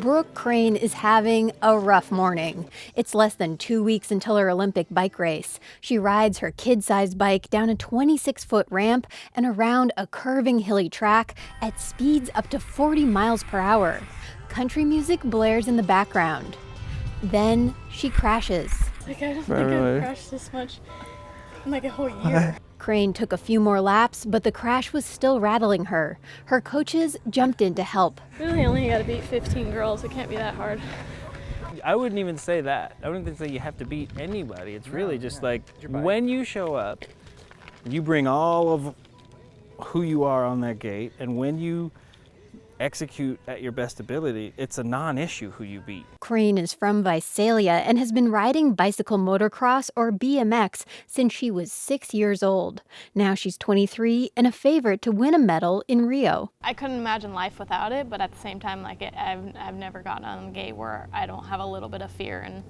Brooke Crane is having a rough morning. It's less than 2 weeks until her Olympic bike race. She rides her kid-sized bike down a 26-foot ramp and around a curving hilly track at speeds up to 40 miles per hour. Country music blares in the background. Then she crashes. I don't think I've crashed this much in like a whole year. Crane took a few more laps, but the crash was still rattling her. Her coaches jumped in to help. Really only got to beat 15 girls. It can't be that hard. I wouldn't even say that. I wouldn't even say you have to beat anybody. It's really just like when you show up, you bring all of who you are on that gate, and when you execute at your best ability, it's a non-issue who you beat. Crane is from Visalia and has been riding bicycle motocross or BMX since she was 6 years old. Now she's 23 and a favorite to win a medal in Rio. I couldn't imagine life without it, but at the same time, like I've never gotten on the gate where I don't have a little bit of fear and,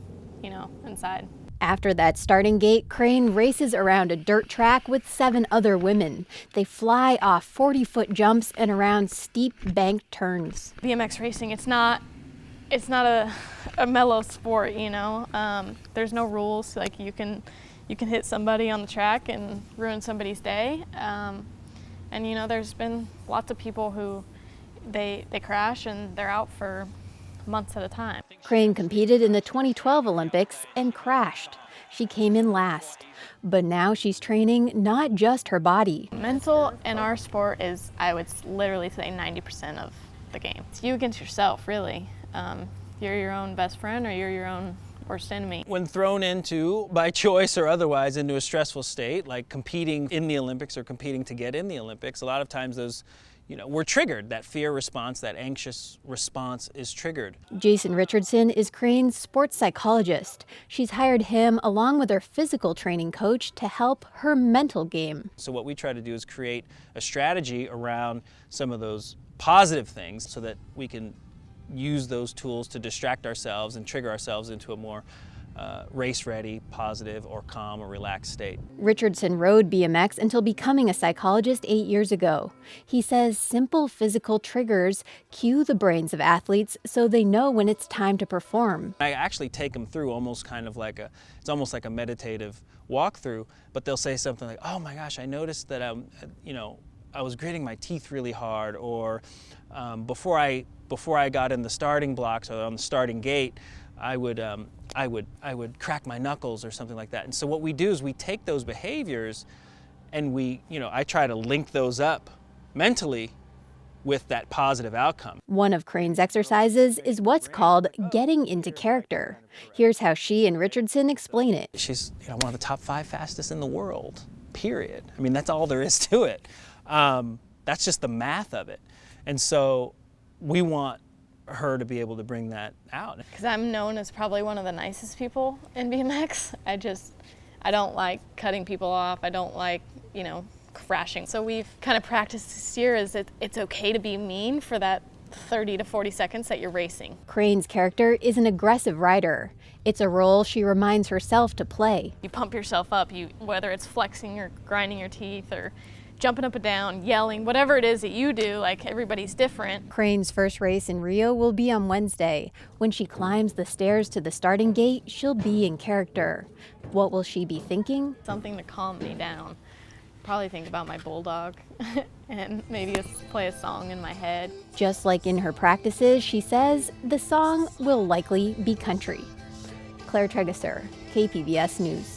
inside. After that starting gate, Crane races around a dirt track with 7 other women. They fly off 40-foot jumps and around steep banked turns. BMX racing, it's not a mellow sport, There's no rules. Like you can hit somebody on the track and ruin somebody's day. There's been lots of people who they crash and they're out for months at a time. Crane competed in the 2012 Olympics and crashed. She came in last. But now she's training not just her body. Mental in our sport is, I would literally say, 90% of the game. It's you against yourself, really. You're your own best friend or you're your own worst enemy. When thrown into, by choice or otherwise, into a stressful state, like competing in the Olympics or competing to get in the Olympics, a lot of times those we're triggered. That fear response, that anxious response is triggered. Jason Richardson is Crane's sports psychologist. She's hired him along with her physical training coach to help her mental game. So what we try to do is create a strategy around some of those positive things so that we can use those tools to distract ourselves and trigger ourselves into a more race-ready, positive, or calm or relaxed state. Richardson rode BMX until becoming a psychologist 8 years ago. He says simple physical triggers cue the brains of athletes so they know when it's time to perform. I actually take them through almost kind of like it's almost like a meditative walkthrough, but they'll say something like, oh my gosh, I noticed that I was gritting my teeth really hard, or before I got in the starting blocks or on the starting gate, I would crack my knuckles or something like that. And so what we do is we take those behaviors and I try to link those up mentally with that positive outcome. One of Crane's exercises is what's called getting into character. Here's how she and Richardson explain it. She's one of the top 5 fastest in the world, period. I mean, that's all there is to it. That's just the math of it. And so we want her to be able to bring that out. Because I'm known as probably one of the nicest people in BMX. I don't like cutting people off. I don't like, crashing. So we've kind of practiced this year is it's okay to be mean for that 30 to 40 seconds that you're racing. Crane's character is an aggressive rider. It's a role she reminds herself to play. You pump yourself up, whether it's flexing or grinding your teeth or jumping up and down, yelling, whatever it is that you do, like everybody's different. Crane's first race in Rio will be on Wednesday. When she climbs the stairs to the starting gate, she'll be in character. What will she be thinking? Something to calm me down. Probably think about my bulldog and maybe just play a song in my head. Just like in her practices, she says the song will likely be country. Claire Trageser, KPBS News.